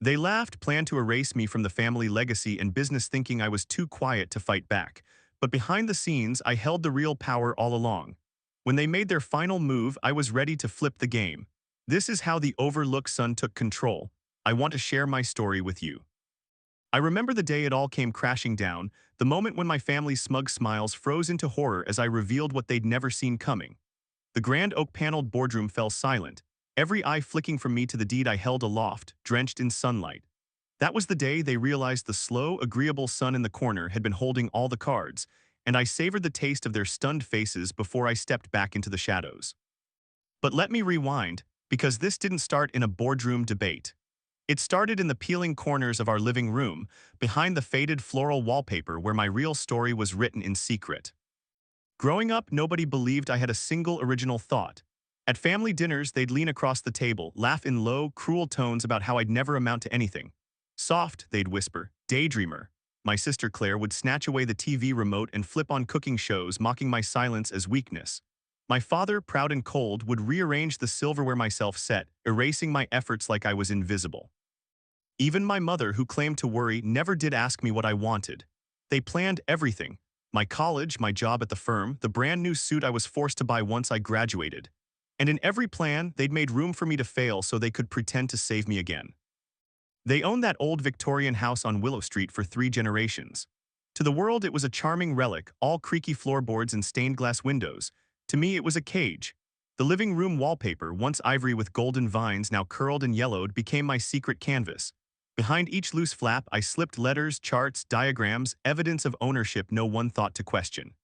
They laughed, planned to erase me from the family legacy and business, thinking I was too quiet to fight back. But behind the scenes, I held the real power all along. When they made their final move, I was ready to flip the game. This is how the overlooked son took control. I want to share my story with you. I remember the day it all came crashing down, the moment when my family's smug smiles froze into horror as I revealed what they'd never seen coming. The grand oak-paneled boardroom fell silent, every eye flicking from me to the deed I held aloft, drenched in sunlight. That was the day they realized the slow, agreeable son in the corner had been holding all the cards, and I savored the taste of their stunned faces before I stepped back into the shadows. But let me rewind, because this didn't start in a boardroom debate. It started in the peeling corners of our living room, behind the faded floral wallpaper where my real story was written in secret. Growing up, nobody believed I had a single original thought. At family dinners, they'd lean across the table, laugh in low, cruel tones about how I'd never amount to anything. Soft, they'd whisper, daydreamer. My sister Claire would snatch away the TV remote and flip on cooking shows, mocking my silence as weakness. My father, proud and cold, would rearrange the silverware myself set, erasing my efforts like I was invisible. Even my mother, who claimed to worry, never did ask me what I wanted. They planned everything. My college, my job at the firm, the brand new suit I was forced to buy once I graduated. And in every plan, they'd made room for me to fail so they could pretend to save me again. They owned that old Victorian house on Willow Street for 3 generations. To the world, it was a charming relic, all creaky floorboards and stained glass windows. To me, it was a cage. The living room wallpaper, once ivory with golden vines now curled and yellowed, became my secret canvas. Behind each loose flap, I slipped letters, charts, diagrams, evidence of ownership no one thought to question.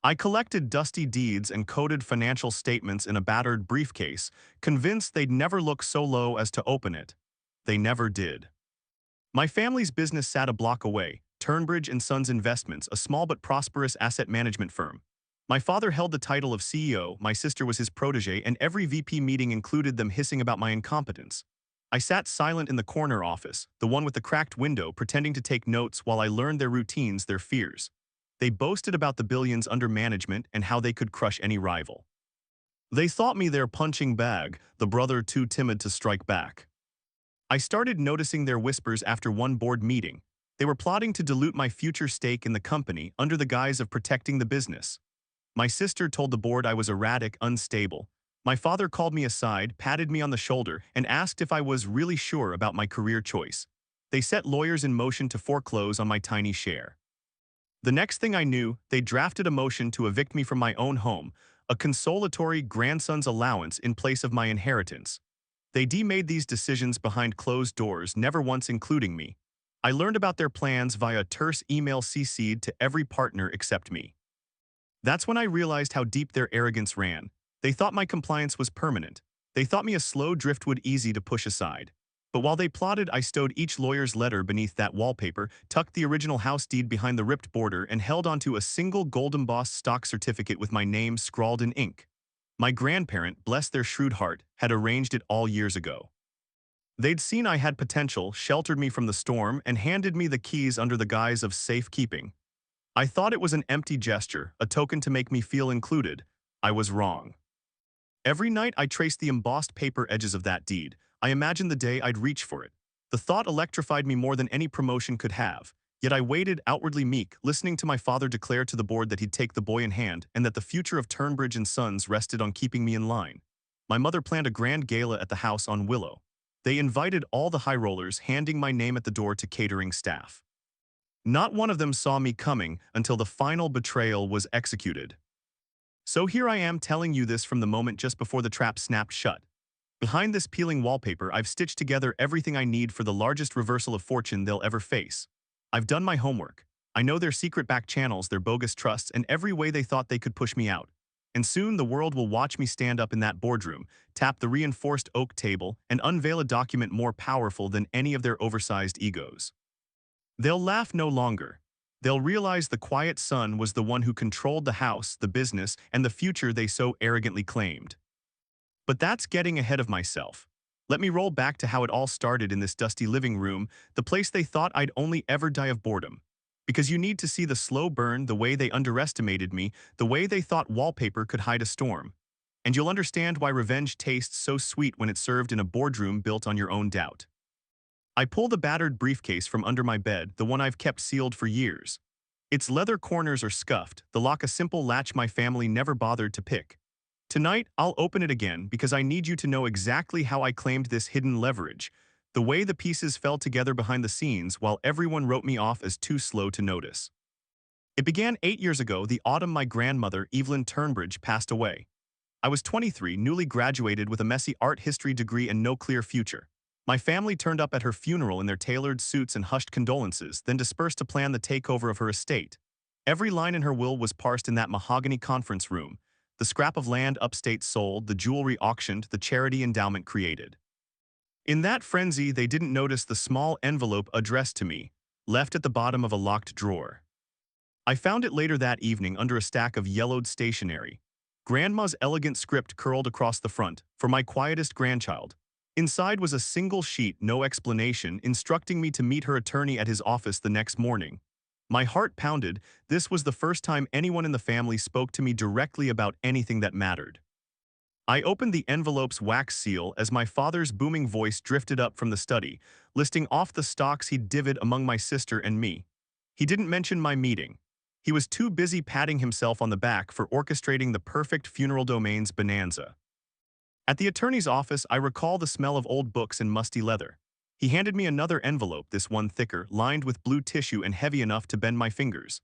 I collected dusty deeds and coded financial statements in a battered briefcase, convinced they'd never look so low as to open it. They never did. My family's business sat a block away, Turnbridge and Sons Investments, a small but prosperous asset management firm. My father held the title of CEO, my sister was his protege, and every VP meeting included them hissing about my incompetence. I sat silent in the corner office, the one with the cracked window, pretending to take notes while I learned their routines, their fears. They boasted about the billions under management and how they could crush any rival. They thought me their punching bag, the brother too timid to strike back. I started noticing their whispers after one board meeting. They were plotting to dilute my future stake in the company under the guise of protecting the business. My sister told the board I was erratic, unstable. My father called me aside, patted me on the shoulder, and asked if I was really sure about my career choice. They set lawyers in motion to foreclose on my tiny share. The next thing I knew, they drafted a motion to evict me from my own home, a consolatory grandson's allowance in place of my inheritance. They made these decisions behind closed doors, never once including me. I learned about their plans via a terse email CC'd to every partner except me. That's when I realized how deep their arrogance ran. They thought my compliance was permanent. They thought me a slow driftwood easy to push aside. But while they plotted, I stowed each lawyer's letter beneath that wallpaper, tucked the original house deed behind the ripped border, and held onto a single gold embossed stock certificate with my name scrawled in ink. My grandparent, bless their shrewd heart, had arranged it all years ago. They'd seen I had potential, sheltered me from the storm, and handed me the keys under the guise of safekeeping. I thought it was an empty gesture, a token to make me feel included. I was wrong. Every night I traced the embossed paper edges of that deed. I imagined the day I'd reach for it. The thought electrified me more than any promotion could have. Yet I waited, outwardly meek, listening to my father declare to the board that he'd take the boy in hand and that the future of Turnbridge and Sons rested on keeping me in line. My mother planned a grand gala at the house on Willow. They invited all the high rollers, handing my name at the door to catering staff. Not one of them saw me coming until the final betrayal was executed. So here I am telling you this from the moment just before the trap snapped shut. Behind this peeling wallpaper, I've stitched together everything I need for the largest reversal of fortune they'll ever face. I've done my homework. I know their secret back channels, their bogus trusts, and every way they thought they could push me out. And soon the world will watch me stand up in that boardroom, tap the reinforced oak table, and unveil a document more powerful than any of their oversized egos. They'll laugh no longer. They'll realize the quiet son was the one who controlled the house, the business, and the future they so arrogantly claimed. But that's getting ahead of myself. Let me roll back to how it all started in this dusty living room, the place they thought I'd only ever die of boredom. Because you need to see the slow burn, the way they underestimated me, the way they thought wallpaper could hide a storm. And you'll understand why revenge tastes so sweet when it's served in a boardroom built on your own doubt. I pull the battered briefcase from under my bed, the one I've kept sealed for years. Its leather corners are scuffed, the lock a simple latch my family never bothered to pick. Tonight, I'll open it again because I need you to know exactly how I claimed this hidden leverage, the way the pieces fell together behind the scenes while everyone wrote me off as too slow to notice. It began 8 years ago, the autumn my grandmother, Evelyn Turnbridge, passed away. I was 23, newly graduated with a messy art history degree and no clear future. My family turned up at her funeral in their tailored suits and hushed condolences, then dispersed to plan the takeover of her estate. Every line in her will was parsed in that mahogany conference room. The scrap of land upstate sold, the jewelry auctioned, the charity endowment created. In that frenzy, they didn't notice the small envelope addressed to me, left at the bottom of a locked drawer. I found it later that evening under a stack of yellowed stationery. Grandma's elegant script curled across the front, for my quietest grandchild. Inside was a single sheet, no explanation, instructing me to meet her attorney at his office the next morning. My heart pounded. This was the first time anyone in the family spoke to me directly about anything that mattered. I opened the envelope's wax seal as my father's booming voice drifted up from the study, listing off the stocks he'd divvied among my sister and me. He didn't mention my meeting. He was too busy patting himself on the back for orchestrating the perfect funeral domains bonanza. At the attorney's office, I recall the smell of old books and musty leather. He handed me another envelope, this one thicker, lined with blue tissue and heavy enough to bend my fingers.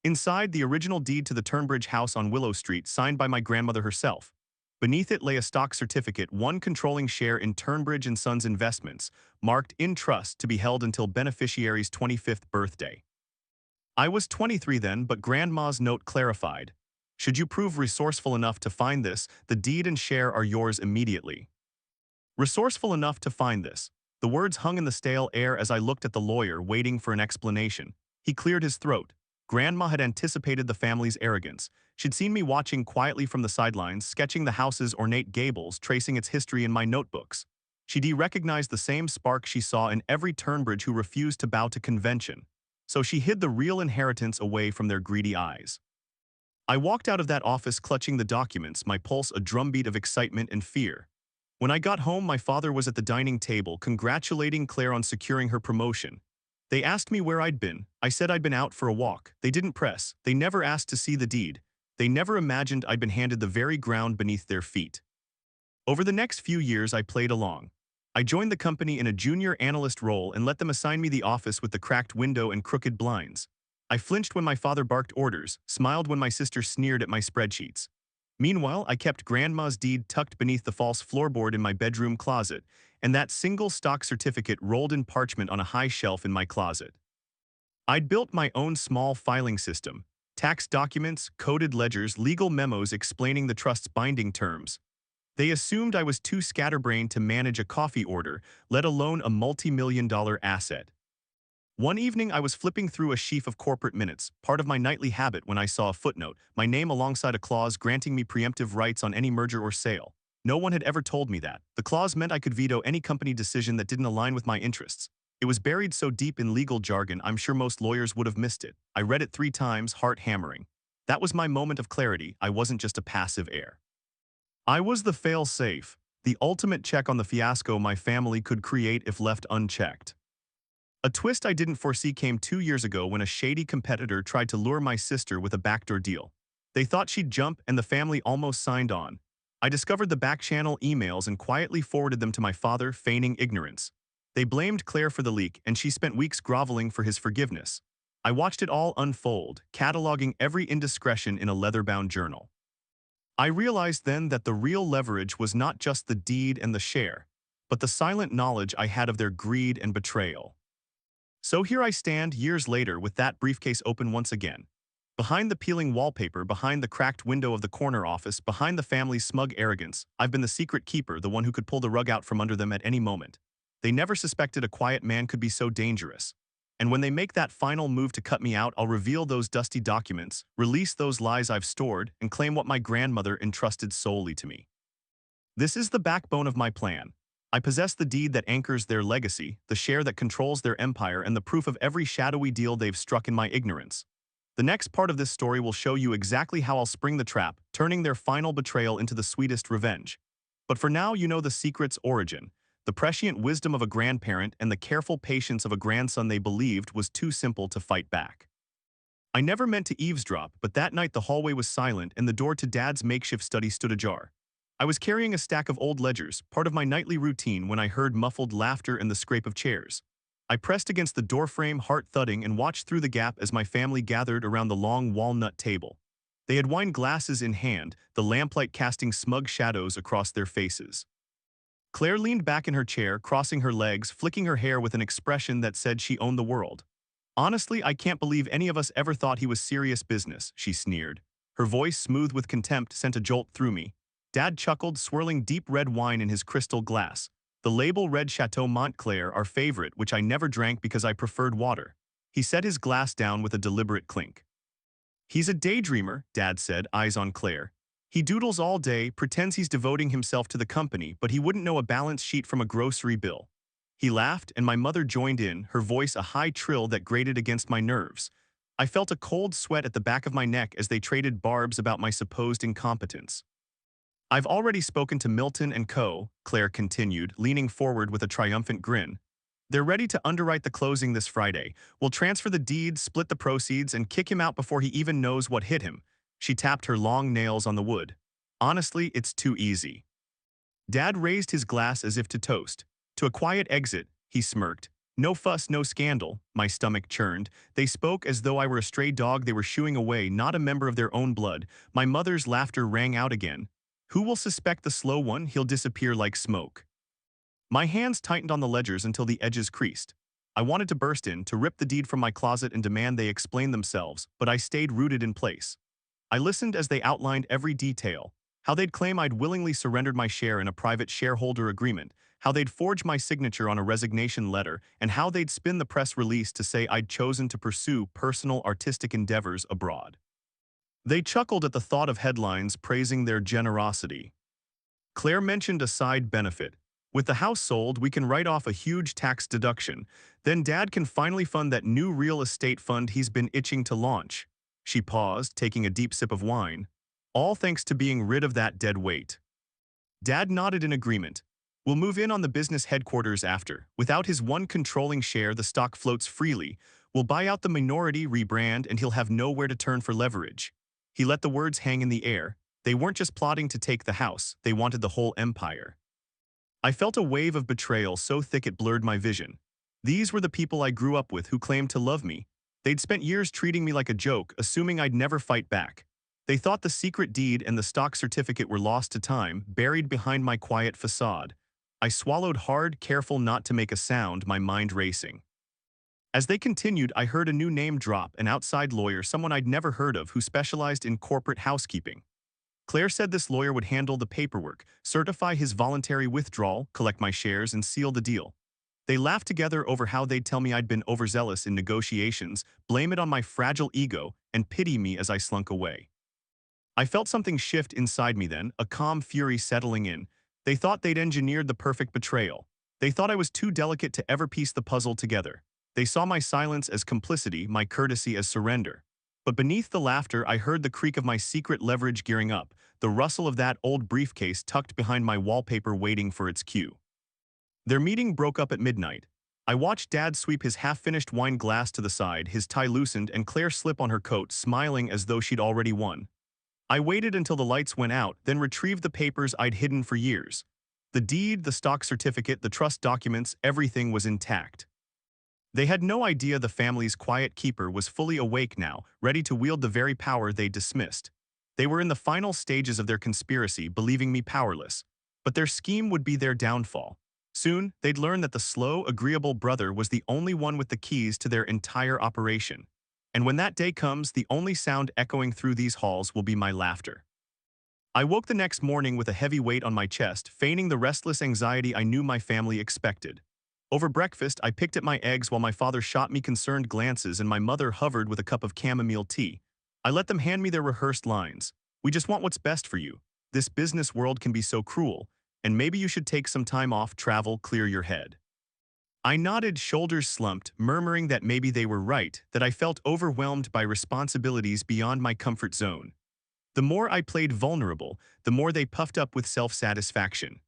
Inside, the original deed to the Turnbridge house on Willow Street, signed by my grandmother herself. Beneath it lay a stock certificate, one controlling share in Turnbridge & Sons Investments, marked in trust to be held until beneficiary's 25th birthday. I was 23 then, but Grandma's note clarified. Should you prove resourceful enough to find this, the deed and share are yours immediately. Resourceful enough to find this. The words hung in the stale air as I looked at the lawyer, waiting for an explanation. He cleared his throat. Grandma had anticipated the family's arrogance. She'd seen me watching quietly from the sidelines, sketching the house's ornate gables, tracing its history in my notebooks. She'd recognized the same spark she saw in every Turnbridge who refused to bow to convention. So she hid the real inheritance away from their greedy eyes. I walked out of that office clutching the documents, my pulse a drumbeat of excitement and fear. When I got home, my father was at the dining table, congratulating Claire on securing her promotion. They asked me where I'd been. I said I'd been out for a walk. They didn't press. They never asked to see the deed. They never imagined I'd been handed the very ground beneath their feet. Over the next few years, I played along. I joined the company in a junior analyst role and let them assign me the office with the cracked window and crooked blinds. I flinched when my father barked orders, smiled when my sister sneered at my spreadsheets. Meanwhile, I kept Grandma's deed tucked beneath the false floorboard in my bedroom closet, and that single stock certificate rolled in parchment on a high shelf in my closet. I'd built my own small filing system, tax documents, coded ledgers, legal memos explaining the trust's binding terms. They assumed I was too scatterbrained to manage a coffee order, let alone a multi-million-dollar asset. One evening, I was flipping through a sheaf of corporate minutes, part of my nightly habit, when I saw a footnote, my name alongside a clause granting me preemptive rights on any merger or sale. No one had ever told me that. The clause meant I could veto any company decision that didn't align with my interests. It was buried so deep in legal jargon, I'm sure most lawyers would have missed it. I read it 3 times, heart hammering. That was my moment of clarity. I wasn't just a passive heir. I was the fail-safe, the ultimate check on the fiasco my family could create if left unchecked. A twist I didn't foresee came 2 years ago when a shady competitor tried to lure my sister with a backdoor deal. They thought she'd jump, and the family almost signed on. I discovered the back-channel emails and quietly forwarded them to my father, feigning ignorance. They blamed Claire for the leak, and she spent weeks groveling for his forgiveness. I watched it all unfold, cataloging every indiscretion in a leather-bound journal. I realized then that the real leverage was not just the deed and the share, but the silent knowledge I had of their greed and betrayal. So here I stand, years later, with that briefcase open once again. Behind the peeling wallpaper, behind the cracked window of the corner office, behind the family's smug arrogance, I've been the secret keeper, the one who could pull the rug out from under them at any moment. They never suspected a quiet man could be so dangerous. And when they make that final move to cut me out, I'll reveal those dusty documents, release those lies I've stored, and claim what my grandmother entrusted solely to me. This is the backbone of my plan. I possess the deed that anchors their legacy, the share that controls their empire, and the proof of every shadowy deal they've struck in my ignorance. The next part of this story will show you exactly how I'll spring the trap, turning their final betrayal into the sweetest revenge. But for now, you know the secret's origin. The prescient wisdom of a grandparent and the careful patience of a grandson they believed was too simple to fight back. I never meant to eavesdrop, but that night the hallway was silent and the door to Dad's makeshift study stood ajar. I was carrying a stack of old ledgers, part of my nightly routine, when I heard muffled laughter and the scrape of chairs. I pressed against the doorframe, heart thudding, and watched through the gap as my family gathered around the long walnut table. They had wine glasses in hand, the lamplight casting smug shadows across their faces. Claire leaned back in her chair, crossing her legs, flicking her hair with an expression that said she owned the world. "Honestly, I can't believe any of us ever thought he was serious business," she sneered. Her voice, smooth with contempt, sent a jolt through me. Dad chuckled, swirling deep red wine in his crystal glass. The label read Chateau Montclair, our favorite, which I never drank because I preferred water. He set his glass down with a deliberate clink. "He's a daydreamer," Dad said, eyes on Claire. "He doodles all day, pretends he's devoting himself to the company, but he wouldn't know a balance sheet from a grocery bill." He laughed, and my mother joined in, her voice a high trill that grated against my nerves. I felt a cold sweat at the back of my neck as they traded barbs about my supposed incompetence. "I've already spoken to Milton and Co., Claire continued, leaning forward with a triumphant grin. "They're ready to underwrite the closing this Friday. We'll transfer the deeds, split the proceeds, and kick him out before he even knows what hit him." She tapped her long nails on the wood. "Honestly, it's too easy." Dad raised his glass as if to toast. "To a quiet exit," he smirked. "No fuss, no scandal." My stomach churned. They spoke as though I were a stray dog they were shooing away, not a member of their own blood. My mother's laughter rang out again. "Who will suspect the slow one? He'll disappear like smoke." My hands tightened on the ledgers until the edges creased. I wanted to burst in, to rip the deed from my closet and demand they explain themselves, but I stayed rooted in place. I listened as they outlined every detail. How they'd claim I'd willingly surrendered my share in a private shareholder agreement, how they'd forge my signature on a resignation letter, and how they'd spin the press release to say I'd chosen to pursue personal artistic endeavors abroad. They chuckled at the thought of headlines praising their generosity. Claire mentioned a side benefit. "With the house sold, we can write off a huge tax deduction. Then Dad can finally fund that new real estate fund he's been itching to launch." She paused, taking a deep sip of wine. "All thanks to being rid of that dead weight." Dad nodded in agreement. "We'll move in on the business headquarters after. Without his one controlling share, the stock floats freely. We'll buy out the minority, rebrand, and he'll have nowhere to turn for leverage." He let the words hang in the air. They weren't just plotting to take the house, they wanted the whole empire. I felt a wave of betrayal so thick it blurred my vision. These were the people I grew up with who claimed to love me. They'd spent years treating me like a joke, assuming I'd never fight back. They thought the secret deed and the stock certificate were lost to time, buried behind my quiet facade. I swallowed hard, careful not to make a sound, my mind racing. As they continued, I heard a new name drop, an outside lawyer, someone I'd never heard of who specialized in corporate housekeeping. Claire said this lawyer would handle the paperwork, certify his voluntary withdrawal, collect my shares, and seal the deal. They laughed together over how they'd tell me I'd been overzealous in negotiations, blame it on my fragile ego, and pity me as I slunk away. I felt something shift inside me then, a calm fury settling in. They thought they'd engineered the perfect betrayal. They thought I was too delicate to ever piece the puzzle together. They saw my silence as complicity, my courtesy as surrender. But beneath the laughter, I heard the creak of my secret leverage gearing up, the rustle of that old briefcase tucked behind my wallpaper waiting for its cue. Their meeting broke up at midnight. I watched Dad sweep his half-finished wine glass to the side, his tie loosened, and Claire slip on her coat, smiling as though she'd already won. I waited until the lights went out, then retrieved the papers I'd hidden for years. The deed, the stock certificate, the trust documents, everything was intact. They had no idea the family's quiet keeper was fully awake now, ready to wield the very power they dismissed. They were in the final stages of their conspiracy, believing me powerless. But their scheme would be their downfall. Soon, they'd learn that the slow, agreeable brother was the only one with the keys to their entire operation. And when that day comes, the only sound echoing through these halls will be my laughter. I woke the next morning with a heavy weight on my chest, feigning the restless anxiety I knew my family expected. Over breakfast, I picked at my eggs while my father shot me concerned glances and my mother hovered with a cup of chamomile tea. I let them hand me their rehearsed lines. "We just want what's best for you. This business world can be so cruel, and maybe you should take some time off, travel, clear your head." I nodded, shoulders slumped, murmuring that maybe they were right, that I felt overwhelmed by responsibilities beyond my comfort zone. The more I played vulnerable, the more they puffed up with self-satisfaction.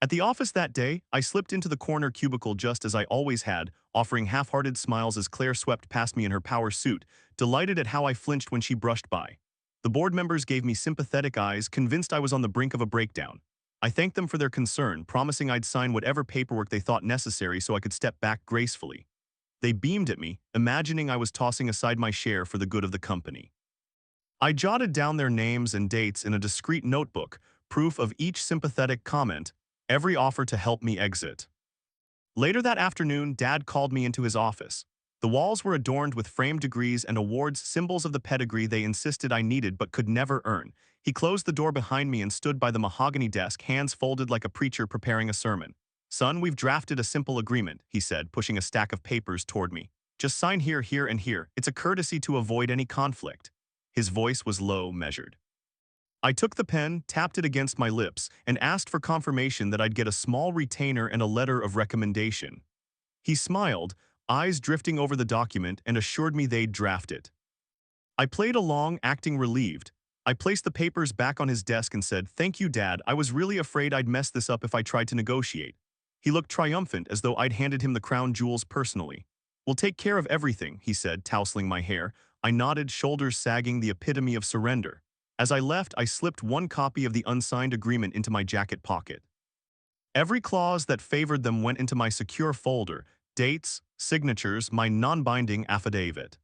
At the office that day, I slipped into the corner cubicle just as I always had, offering half-hearted smiles as Claire swept past me in her power suit, delighted at how I flinched when she brushed by. The board members gave me sympathetic eyes, convinced I was on the brink of a breakdown. I thanked them for their concern, promising I'd sign whatever paperwork they thought necessary so I could step back gracefully. They beamed at me, imagining I was tossing aside my share for the good of the company. I jotted down their names and dates in a discreet notebook, proof of each sympathetic comment, every offer to help me exit. Later that afternoon, Dad called me into his office. The walls were adorned with framed degrees and awards, symbols of the pedigree they insisted I needed but could never earn. He closed the door behind me and stood by the mahogany desk, hands folded like a preacher preparing a sermon. "Son, we've drafted a simple agreement," he said, pushing a stack of papers toward me. "Just sign here, here, and here. It's a courtesy to avoid any conflict." His voice was low, measured. I took the pen, tapped it against my lips, and asked for confirmation that I'd get a small retainer and a letter of recommendation. He smiled, eyes drifting over the document, and assured me they'd draft it. I played along, acting relieved. I placed the papers back on his desk and said, "Thank you, Dad. I was really afraid I'd mess this up if I tried to negotiate." He looked triumphant, as though I'd handed him the crown jewels personally. "We'll take care of everything," he said, tousling my hair. I nodded, shoulders sagging, the epitome of surrender. As I left, I slipped one copy of the unsigned agreement into my jacket pocket. Every clause that favored them went into my secure folder, dates, signatures, my non-binding affidavit.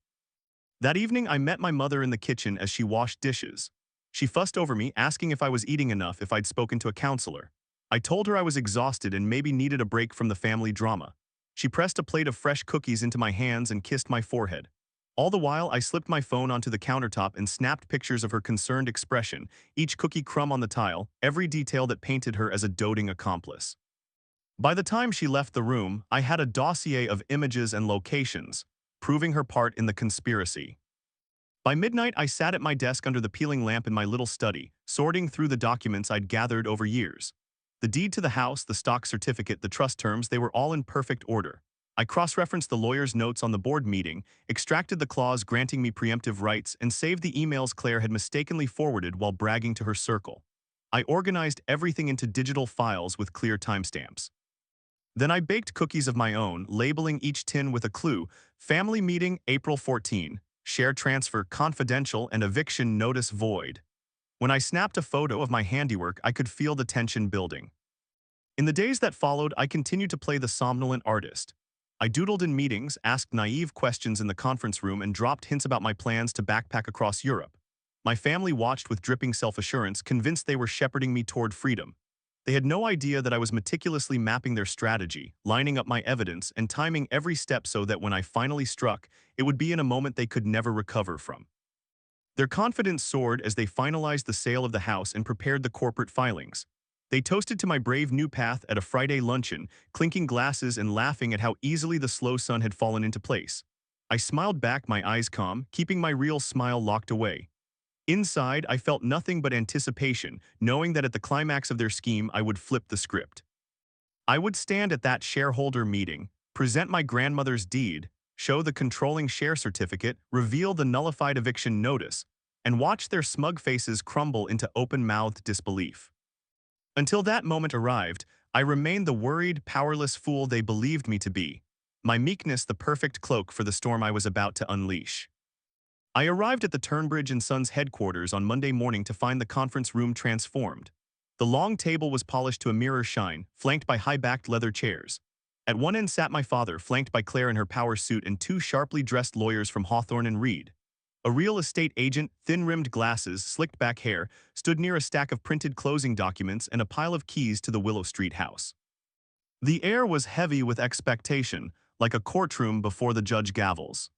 That evening, I met my mother in the kitchen as she washed dishes. She fussed over me, asking if I was eating enough, if I'd spoken to a counselor. I told her I was exhausted and maybe needed a break from the family drama. She pressed a plate of fresh cookies into my hands and kissed my forehead. All the while, I slipped my phone onto the countertop and snapped pictures of her concerned expression, each cookie crumb on the tile, every detail that painted her as a doting accomplice. By the time she left the room, I had a dossier of images and locations, proving her part in the conspiracy. By midnight, I sat at my desk under the peeling lamp in my little study, sorting through the documents I'd gathered over years. The deed to the house, the stock certificate, the trust terms, they were all in perfect order. I cross-referenced the lawyer's notes on the board meeting, extracted the clause granting me preemptive rights, and saved the emails Claire had mistakenly forwarded while bragging to her circle. I organized everything into digital files with clear timestamps. Then I baked cookies of my own, labeling each tin with a clue: family meeting, April 14, share transfer confidential, and eviction notice void. When I snapped a photo of my handiwork, I could feel the tension building. In the days that followed, I continued to play the somnolent artist. I doodled in meetings, asked naive questions in the conference room, and dropped hints about my plans to backpack across Europe. My family watched with dripping self-assurance, convinced they were shepherding me toward freedom. They had no idea that I was meticulously mapping their strategy, lining up my evidence, and timing every step so that when I finally struck, it would be in a moment they could never recover from. Their confidence soared as they finalized the sale of the house and prepared the corporate filings. They toasted to my brave new path at a Friday luncheon, clinking glasses and laughing at how easily the slow sun had fallen into place. I smiled back, my eyes calm, keeping my real smile locked away. Inside, I felt nothing but anticipation, knowing that at the climax of their scheme, I would flip the script. I would stand at that shareholder meeting, present my grandmother's deed, show the controlling share certificate, reveal the nullified eviction notice, and watch their smug faces crumble into open-mouthed disbelief. Until that moment arrived, I remained the worried, powerless fool they believed me to be, my meekness the perfect cloak for the storm I was about to unleash. I arrived at the Turnbridge & Sons headquarters on Monday morning to find the conference room transformed. The long table was polished to a mirror shine, flanked by high-backed leather chairs. At one end sat my father, flanked by Claire in her power suit and two sharply dressed lawyers from Hawthorne and Reed. A real estate agent, thin-rimmed glasses, slicked-back hair, stood near a stack of printed closing documents and a pile of keys to the Willow Street house. The air was heavy with expectation, like a courtroom before the judge gavels.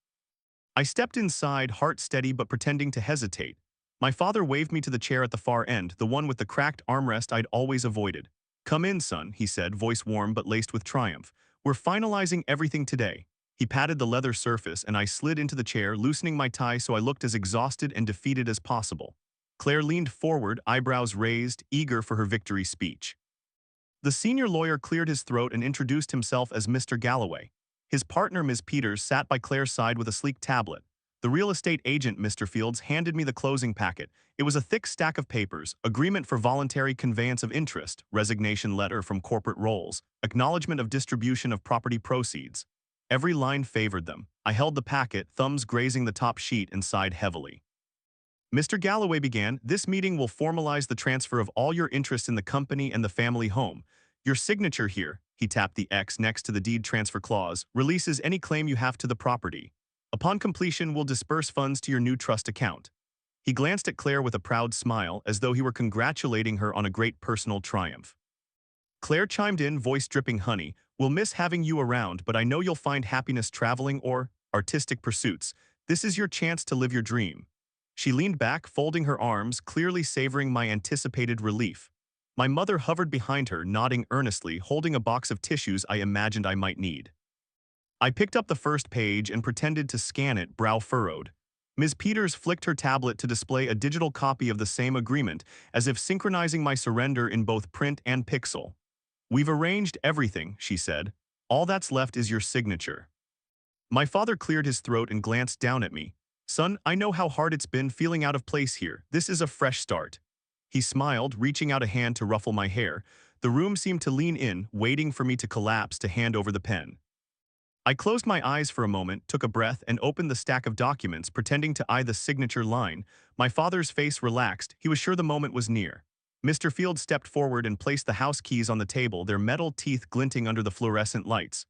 I stepped inside, heart steady but pretending to hesitate. My father waved me to the chair at the far end, the one with the cracked armrest I'd always avoided. "Come in, son," he said, voice warm but laced with triumph. "We're finalizing everything today." He patted the leather surface and I slid into the chair, loosening my tie so I looked as exhausted and defeated as possible. Claire leaned forward, eyebrows raised, eager for her victory speech. The senior lawyer cleared his throat and introduced himself as Mr. Galloway. His partner, Ms. Peters, sat by Claire's side with a sleek tablet. The real estate agent, Mr. Fields, handed me the closing packet. It was a thick stack of papers: agreement for voluntary conveyance of interest, resignation letter from corporate roles, acknowledgement of distribution of property proceeds. Every line favored them. I held the packet, thumbs grazing the top sheet, and sighed heavily. Mr. Galloway began, "This meeting will formalize the transfer of all your interest in the company and the family home. Your signature here," he tapped the X next to the deed transfer clause, "releases any claim you have to the property. Upon completion, we'll disperse funds to your new trust account." He glanced at Claire with a proud smile, as though he were congratulating her on a great personal triumph. Claire chimed in, voice dripping honey, "We'll miss having you around, but I know you'll find happiness traveling or artistic pursuits. This is your chance to live your dream." She leaned back, folding her arms, clearly savoring my anticipated relief. My mother hovered behind her, nodding earnestly, holding a box of tissues I imagined I might need. I picked up the first page and pretended to scan it, brow furrowed. Ms. Peters flicked her tablet to display a digital copy of the same agreement, as if synchronizing my surrender in both print and pixel. "We've arranged everything," she said. "All that's left is your signature." My father cleared his throat and glanced down at me. "Son, I know how hard it's been feeling out of place here. This is a fresh start." He smiled, reaching out a hand to ruffle my hair. The room seemed to lean in, waiting for me to collapse to hand over the pen. I closed my eyes for a moment, took a breath, and opened the stack of documents, pretending to eye the signature line. My father's face relaxed. He was sure the moment was near. Mr. Field stepped forward and placed the house keys on the table, their metal teeth glinting under the fluorescent lights.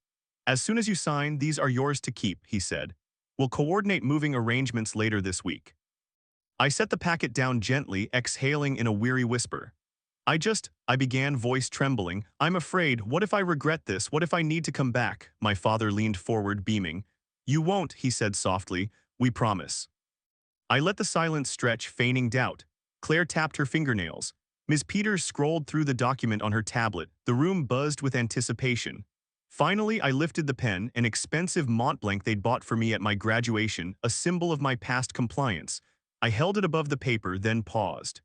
"As soon as you sign, these are yours to keep," he said. "We'll coordinate moving arrangements later this week." I set the packet down gently, exhaling in a weary whisper. I began, voice trembling. "I'm afraid, what if I regret this? What if I need to come back?" My father leaned forward, beaming. "You won't," he said softly. "We promise." I let the silence stretch, feigning doubt. Claire tapped her fingernails. Ms. Peters scrolled through the document on her tablet. The room buzzed with anticipation. Finally, I lifted the pen, an expensive Montblanc they'd bought for me at my graduation, a symbol of my past compliance. I held it above the paper, then paused.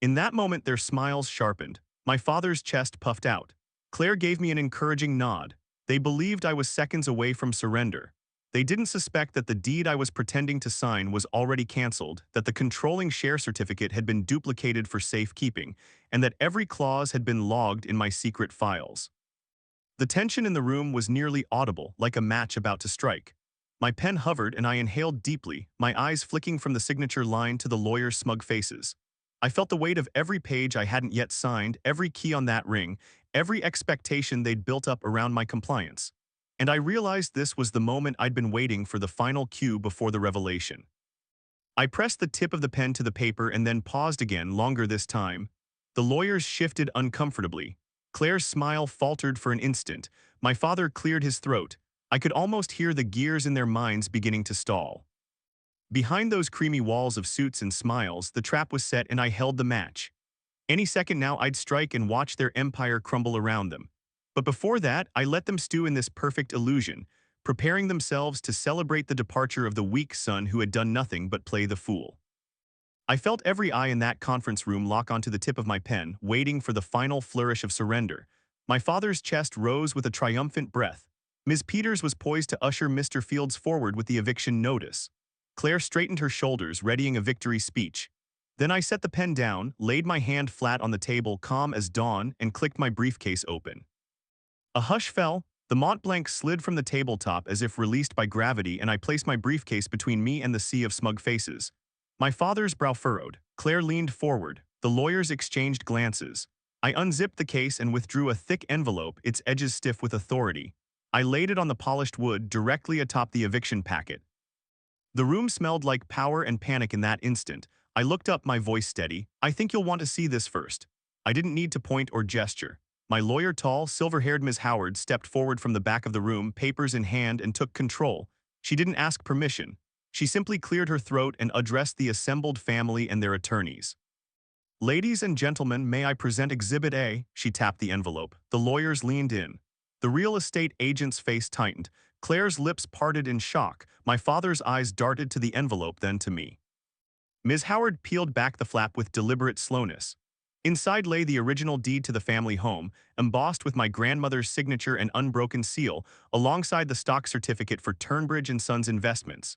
In that moment, their smiles sharpened. My father's chest puffed out. Claire gave me an encouraging nod. They believed I was seconds away from surrender. They didn't suspect that the deed I was pretending to sign was already canceled, that the controlling share certificate had been duplicated for safekeeping, and that every clause had been logged in my secret files. The tension in the room was nearly audible, like a match about to strike. My pen hovered and I inhaled deeply, my eyes flicking from the signature line to the lawyers' smug faces. I felt the weight of every page I hadn't yet signed, every key on that ring, every expectation they'd built up around my compliance. And I realized this was the moment I'd been waiting for, the final cue before the revelation. I pressed the tip of the pen to the paper and then paused again, longer this time. The lawyers shifted uncomfortably. Claire's smile faltered for an instant. My father cleared his throat. I could almost hear the gears in their minds beginning to stall. Behind those creamy walls of suits and smiles, the trap was set and I held the match. Any second now I'd strike and watch their empire crumble around them. But before that, I let them stew in this perfect illusion, preparing themselves to celebrate the departure of the weak son who had done nothing but play the fool. I felt every eye in that conference room lock onto the tip of my pen, waiting for the final flourish of surrender. My father's chest rose with a triumphant breath. Ms. Peters was poised to usher Mr. Fields forward with the eviction notice. Claire straightened her shoulders, readying a victory speech. Then I set the pen down, laid my hand flat on the table, calm as dawn, and clicked my briefcase open. A hush fell. The Montblanc slid from the tabletop as if released by gravity, and I placed my briefcase between me and the sea of smug faces. My father's brow furrowed. Claire leaned forward. The lawyers exchanged glances. I unzipped the case and withdrew a thick envelope, its edges stiff with authority. I laid it on the polished wood directly atop the eviction packet. The room smelled like power and panic in that instant. I looked up, my voice steady. "I think you'll want to see this first." I didn't need to point or gesture. My lawyer, tall, silver-haired Ms. Howard, stepped forward from the back of the room, papers in hand, and took control. She didn't ask permission. She simply cleared her throat and addressed the assembled family and their attorneys. "Ladies and gentlemen, may I present Exhibit A?" She tapped the envelope. The lawyers leaned in. The real estate agent's face tightened. Claire's lips parted in shock. My father's eyes darted to the envelope, then to me. Ms. Howard peeled back the flap with deliberate slowness. Inside lay the original deed to the family home, embossed with my grandmother's signature and unbroken seal, alongside the stock certificate for Turnbridge & Sons Investments.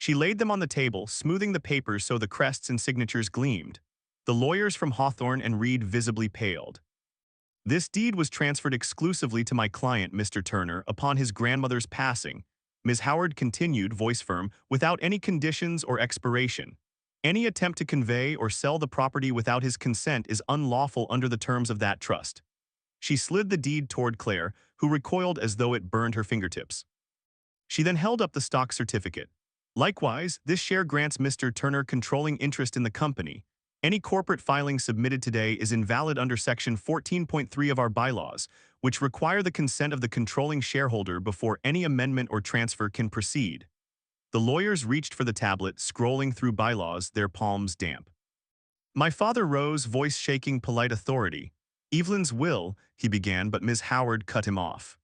She laid them on the table, smoothing the papers so the crests and signatures gleamed. The lawyers from Hawthorne and Reed visibly paled. This deed was transferred exclusively to my client, Mr. Turner, upon his grandmother's passing. Ms. Howard continued, voice firm, without any conditions or expiration. Any attempt to convey or sell the property without his consent is unlawful under the terms of that trust. She slid the deed toward Claire, who recoiled as though it burned her fingertips. She then held up the stock certificate. Likewise, this share grants Mr. Turner controlling interest in the company. Any corporate filing submitted today is invalid under Section 14.3 of our bylaws, which require the consent of the controlling shareholder before any amendment or transfer can proceed. The lawyers reached for the tablet, scrolling through bylaws, their palms damp. My father rose, voice shaking polite authority. Evelyn's will, he began, but Ms. Howard cut him off.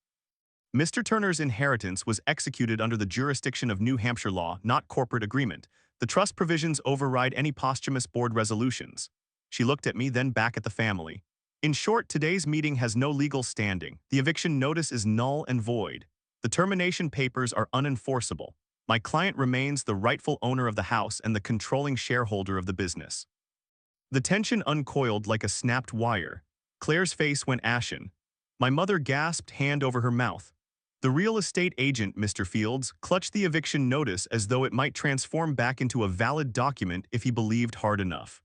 Mr. Turner's inheritance was executed under the jurisdiction of New Hampshire law, not corporate agreement. The trust provisions override any posthumous board resolutions. She looked at me, then back at the family. In short, today's meeting has no legal standing. The eviction notice is null and void. The termination papers are unenforceable. My client remains the rightful owner of the house and the controlling shareholder of the business. The tension uncoiled like a snapped wire. Claire's face went ashen. My mother gasped, hand over her mouth. The real estate agent, Mr. Fields, clutched the eviction notice as though it might transform back into a valid document if he believed hard enough.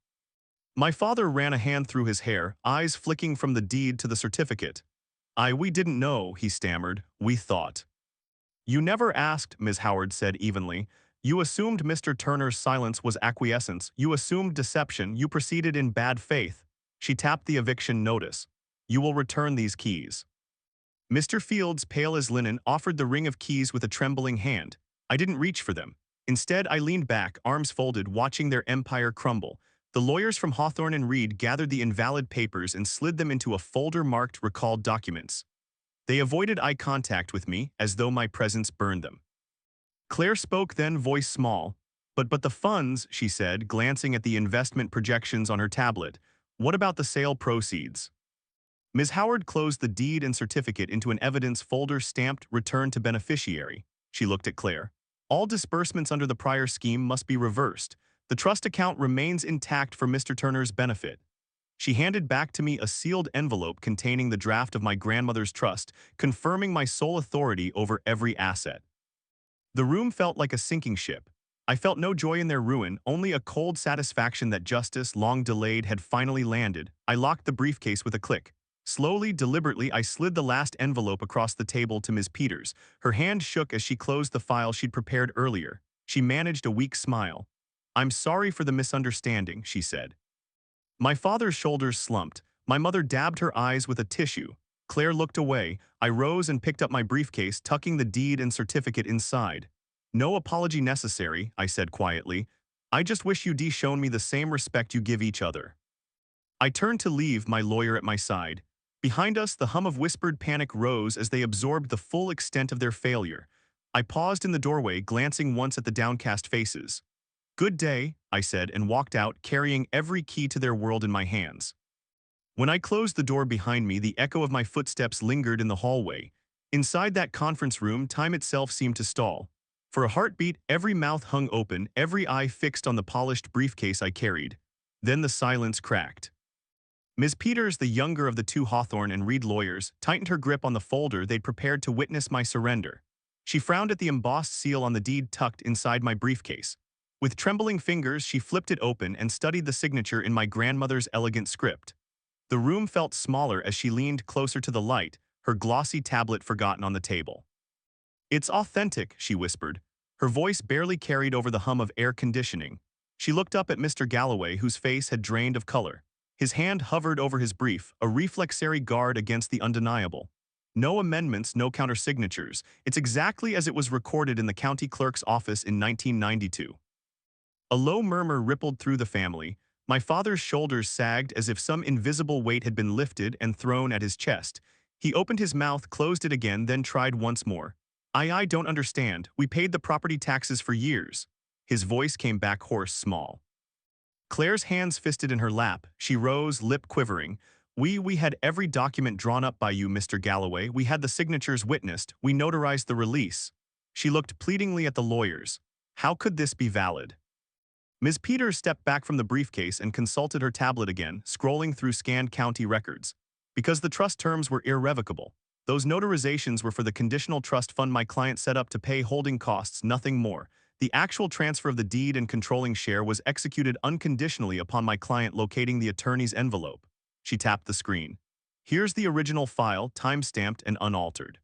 My father ran a hand through his hair, eyes flicking from the deed to the certificate. We didn't know, he stammered. We thought. You never asked, Ms. Howard said evenly. You assumed Mr. Turner's silence was acquiescence. You assumed deception. You proceeded in bad faith. She tapped the eviction notice. You will return these keys. Mr. Fields, pale as linen, offered the ring of keys with a trembling hand. I didn't reach for them. Instead, I leaned back, arms folded, watching their empire crumble. The lawyers from Hawthorne and Reed gathered the invalid papers and slid them into a folder marked recalled documents. They avoided eye contact with me, as though my presence burned them. Claire spoke then, voice small. But the funds, she said, glancing at the investment projections on her tablet. What about the sale proceeds? Ms. Howard closed the deed and certificate into an evidence folder stamped "Return to Beneficiary." She looked at Claire. All disbursements under the prior scheme must be reversed. The trust account remains intact for Mr. Turner's benefit. She handed back to me a sealed envelope containing the draft of my grandmother's trust, confirming my sole authority over every asset. The room felt like a sinking ship. I felt no joy in their ruin, only a cold satisfaction that justice, long delayed, had finally landed. I locked the briefcase with a click. Slowly, deliberately, I slid the last envelope across the table to Ms. Peters. Her hand shook as she closed the file she'd prepared earlier. She managed a weak smile. I'm sorry for the misunderstanding, she said. My father's shoulders slumped. My mother dabbed her eyes with a tissue. Claire looked away. I rose and picked up my briefcase, tucking the deed and certificate inside. No apology necessary, I said quietly. I just wish you'd shown me the same respect you give each other. I turned to leave, my lawyer at my side. Behind us, the hum of whispered panic rose as they absorbed the full extent of their failure. I paused in the doorway, glancing once at the downcast faces. Good day, I said, and walked out, carrying every key to their world in my hands. When I closed the door behind me, the echo of my footsteps lingered in the hallway. Inside that conference room, time itself seemed to stall. For a heartbeat, every mouth hung open, every eye fixed on the polished briefcase I carried. Then the silence cracked. Ms. Peters, the younger of the two Hawthorne and Reed lawyers, tightened her grip on the folder they'd prepared to witness my surrender. She frowned at the embossed seal on the deed tucked inside my briefcase. With trembling fingers, she flipped it open and studied the signature in my grandmother's elegant script. The room felt smaller as she leaned closer to the light, her glossy tablet forgotten on the table. It's authentic, she whispered. Her voice barely carried over the hum of air conditioning. She looked up at Mr. Galloway, whose face had drained of color. His hand hovered over his brief, a reflexary guard against the undeniable. No amendments, no countersignatures. It's exactly as it was recorded in the county clerk's office in 1992. A low murmur rippled through the family. My father's shoulders sagged as if some invisible weight had been lifted and thrown at his chest. He opened his mouth, closed it again, then tried once more. I don't understand. We paid the property taxes for years. His voice came back hoarse, small. Claire's hands fisted in her lap. She rose, lip quivering. We had every document drawn up by you, Mr. Galloway. We had the signatures witnessed. We notarized the release. She looked pleadingly at the lawyers. How could this be valid? Ms. Peters stepped back from the briefcase and consulted her tablet again, scrolling through scanned county records. Because the trust terms were irrevocable, those notarizations were for the conditional trust fund my client set up to pay holding costs, nothing more. The actual transfer of the deed and controlling share was executed unconditionally upon my client locating the attorney's envelope. She tapped the screen. Here's the original file, time-stamped and unaltered.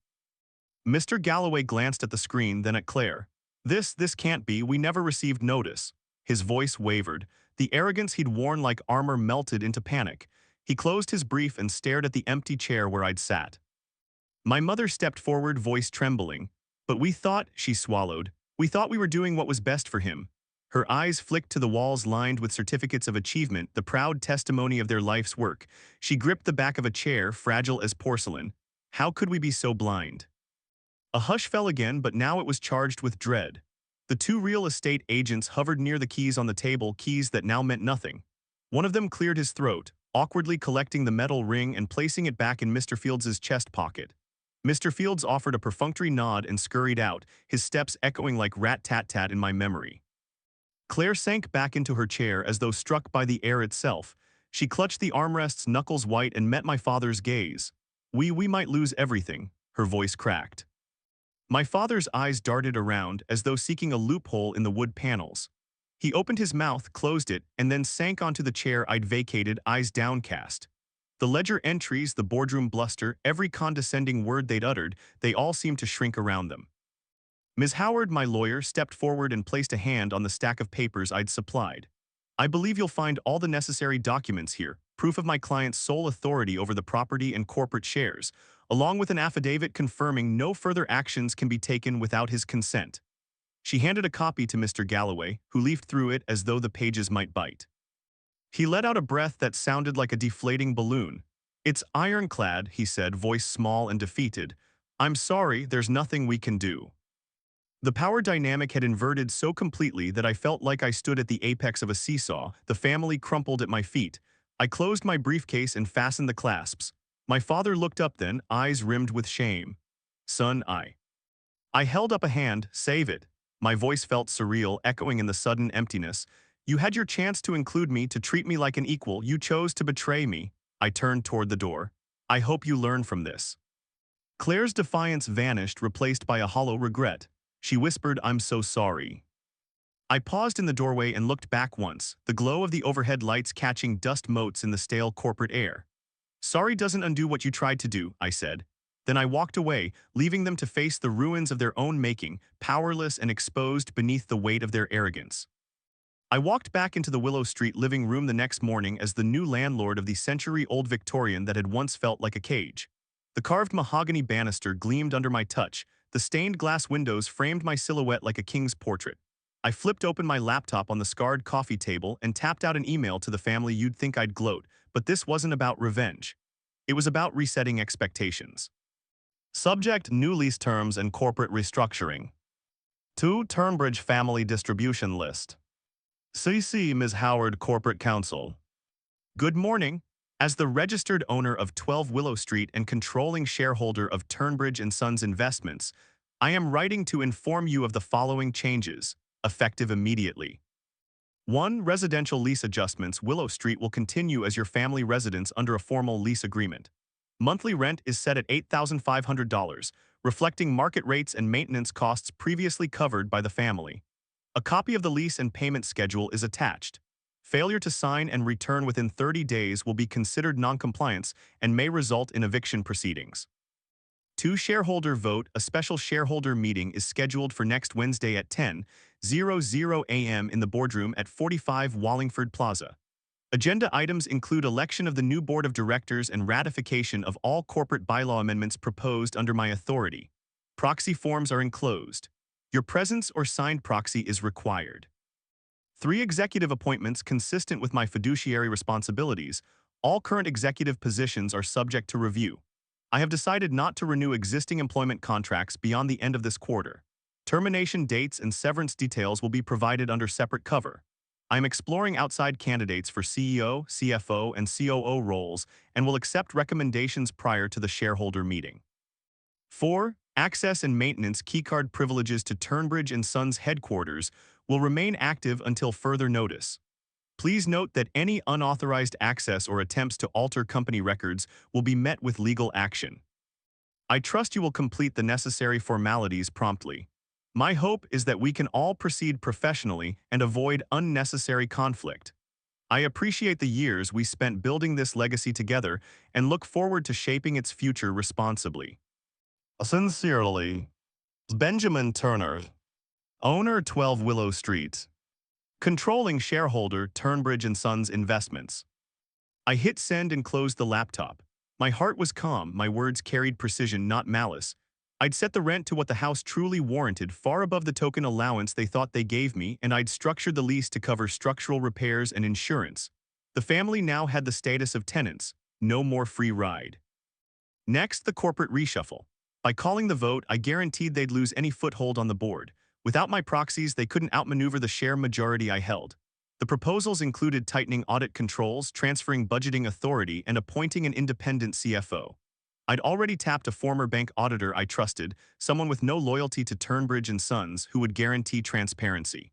Mr. Galloway glanced at the screen, then at Claire. This can't be, we never received notice. His voice wavered. The arrogance he'd worn like armor melted into panic. He closed his brief and stared at the empty chair where I'd sat. My mother stepped forward, voice trembling. But we thought, she swallowed, we thought we were doing what was best for him. Her eyes flicked to the walls lined with certificates of achievement, the proud testimony of their life's work. She gripped the back of a chair, fragile as porcelain. How could we be so blind? A hush fell again, but now it was charged with dread. The two real estate agents hovered near the keys on the table, keys that now meant nothing. One of them cleared his throat, awkwardly collecting the metal ring and placing it back in Mr. Fields' chest pocket. Mr. Fields offered a perfunctory nod and scurried out, his steps echoing like rat-tat-tat in my memory. Claire sank back into her chair as though struck by the air itself. She clutched the armrests, knuckles white, and met my father's gaze. We might lose everything," her voice cracked. My father's eyes darted around as though seeking a loophole in the wood panels. He opened his mouth, closed it, and then sank onto the chair I'd vacated, eyes downcast. The ledger entries, the boardroom bluster, every condescending word they'd uttered, they all seemed to shrink around them. Ms. Howard, my lawyer, stepped forward and placed a hand on the stack of papers I'd supplied. "I believe you'll find all the necessary documents here, proof of my client's sole authority over the property and corporate shares, along with an affidavit confirming no further actions can be taken without his consent." She handed a copy to Mr. Galloway, who leafed through it as though the pages might bite. He let out a breath that sounded like a deflating balloon. "It's ironclad," he said, voice small and defeated. "I'm sorry, there's nothing we can do." The power dynamic had inverted so completely that I felt like I stood at the apex of a seesaw. The family crumpled at my feet. I closed my briefcase and fastened the clasps. My father looked up then, eyes rimmed with shame. "Son, I held up a hand. "Save it." My voice felt surreal, echoing in the sudden emptiness. "You had your chance to include me, to treat me like an equal. You chose to betray me." I turned toward the door. "I hope you learn from this." Claire's defiance vanished, replaced by a hollow regret. She whispered, "I'm so sorry." I paused in the doorway and looked back once, the glow of the overhead lights catching dust motes in the stale corporate air. "Sorry doesn't undo what you tried to do," I said. Then I walked away, leaving them to face the ruins of their own making, powerless and exposed beneath the weight of their arrogance. I walked back into the Willow Street living room the next morning as the new landlord of the century-old Victorian that had once felt like a cage. The carved mahogany banister gleamed under my touch. The stained glass windows framed my silhouette like a king's portrait. I flipped open my laptop on the scarred coffee table and tapped out an email to the family. You'd think I'd gloat, but this wasn't about revenge. It was about resetting expectations. Subject: new lease terms and corporate restructuring. To Turnbridge Family Distribution List. CC Ms. Howard, Corporate Counsel. Good morning. As the registered owner of 12 Willow Street and controlling shareholder of Turnbridge & Sons Investments, I am writing to inform you of the following changes, effective immediately. 1. Residential lease adjustments. Willow Street will continue as your family residence under a formal lease agreement. Monthly rent is set at $8,500, reflecting market rates and maintenance costs previously covered by the family. A copy of the lease and payment schedule is attached. Failure to sign and return within 30 days will be considered noncompliance and may result in eviction proceedings. 2. Shareholder vote. A special shareholder meeting is scheduled for next Wednesday at 10:00 a.m. in the boardroom at 45 Wallingford Plaza. Agenda items include election of the new board of directors and ratification of all corporate bylaw amendments proposed under my authority. Proxy forms are enclosed. Your presence or signed proxy is required. 3. Executive appointments consistent with my fiduciary responsibilities. All current executive positions are subject to review. I have decided not to renew existing employment contracts beyond the end of this quarter. Termination dates and severance details will be provided under separate cover. I am exploring outside candidates for CEO, CFO, and COO roles and will accept recommendations prior to the shareholder meeting. 4. Access and maintenance keycard privileges to Turnbridge and Sons headquarters will remain active until further notice. Please note that any unauthorized access or attempts to alter company records will be met with legal action. I trust you will complete the necessary formalities promptly. My hope is that we can all proceed professionally and avoid unnecessary conflict. I appreciate the years we spent building this legacy together and look forward to shaping its future responsibly. Sincerely, Benjamin Turner, owner 12 Willow Street, controlling shareholder Turnbridge and Sons Investments. I hit send and closed the laptop. My heart was calm, my words carried precision, not malice. I'd set the rent to what the house truly warranted, far above the token allowance they thought they gave me, and I'd structured the lease to cover structural repairs and insurance. The family now had the status of tenants, no more free ride. Next, the corporate reshuffle. By calling the vote, I guaranteed they'd lose any foothold on the board. Without my proxies, they couldn't outmaneuver the share majority I held. The proposals included tightening audit controls, transferring budgeting authority, and appointing an independent CFO. I'd already tapped a former bank auditor I trusted, someone with no loyalty to Turnbridge and Sons, who would guarantee transparency.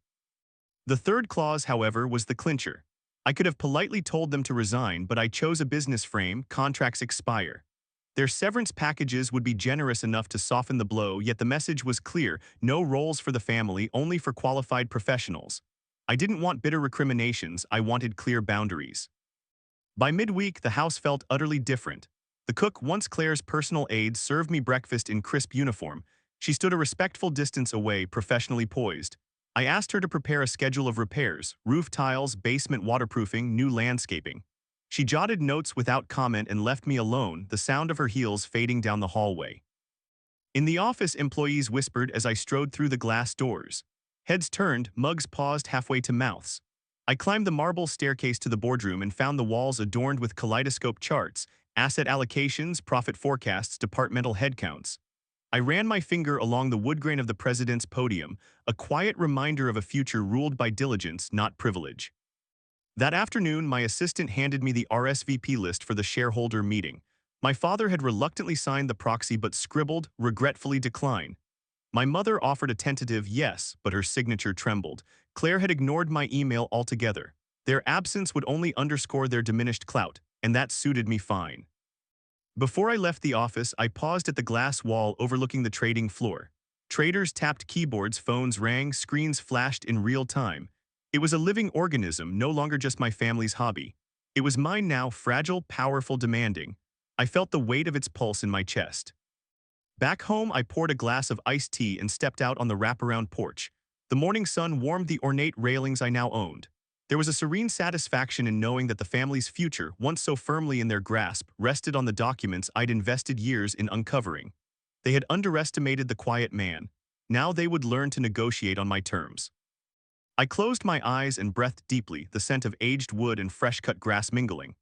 The third clause, however, was the clincher. I could have politely told them to resign, but I chose a business frame: contracts expire. Their severance packages would be generous enough to soften the blow, yet the message was clear: no roles for the family, only for qualified professionals. I didn't want bitter recriminations, I wanted clear boundaries. By midweek, the house felt utterly different. The cook, once Claire's personal aide, served me breakfast in crisp uniform. She stood a respectful distance away, professionally poised. I asked her to prepare a schedule of repairs: roof tiles, basement waterproofing, new landscaping. She jotted notes without comment and left me alone, the sound of her heels fading down the hallway. In the office, employees whispered as I strode through the glass doors. Heads turned, mugs paused halfway to mouths. I climbed the marble staircase to the boardroom and found the walls adorned with kaleidoscope charts, asset allocations, profit forecasts, departmental headcounts. I ran my finger along the wood grain of the president's podium, a quiet reminder of a future ruled by diligence, not privilege. That afternoon, my assistant handed me the RSVP list for the shareholder meeting. My father had reluctantly signed the proxy but scribbled, regretfully decline. My mother offered a tentative yes, but her signature trembled. Claire had ignored my email altogether. Their absence would only underscore their diminished clout, and that suited me fine. Before I left the office, I paused at the glass wall overlooking the trading floor. Traders tapped keyboards, phones rang, screens flashed in real time. It was a living organism, no longer just my family's hobby. It was mine now, fragile, powerful, demanding. I felt the weight of its pulse in my chest. Back home, I poured a glass of iced tea and stepped out on the wraparound porch. The morning sun warmed the ornate railings I now owned. There was a serene satisfaction in knowing that the family's future, once so firmly in their grasp, rested on the documents I'd invested years in uncovering. They had underestimated the quiet man. Now they would learn to negotiate on my terms. I closed my eyes and breathed deeply, the scent of aged wood and fresh-cut grass mingling.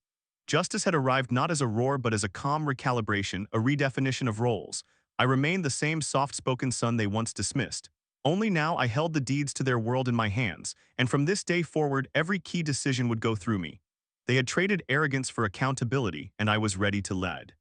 Justice had arrived not as a roar but as a calm recalibration, a redefinition of roles. I remained the same soft-spoken son they once dismissed. Only now I held the deeds to their world in my hands, and from this day forward every key decision would go through me. They had traded arrogance for accountability, and I was ready to lead.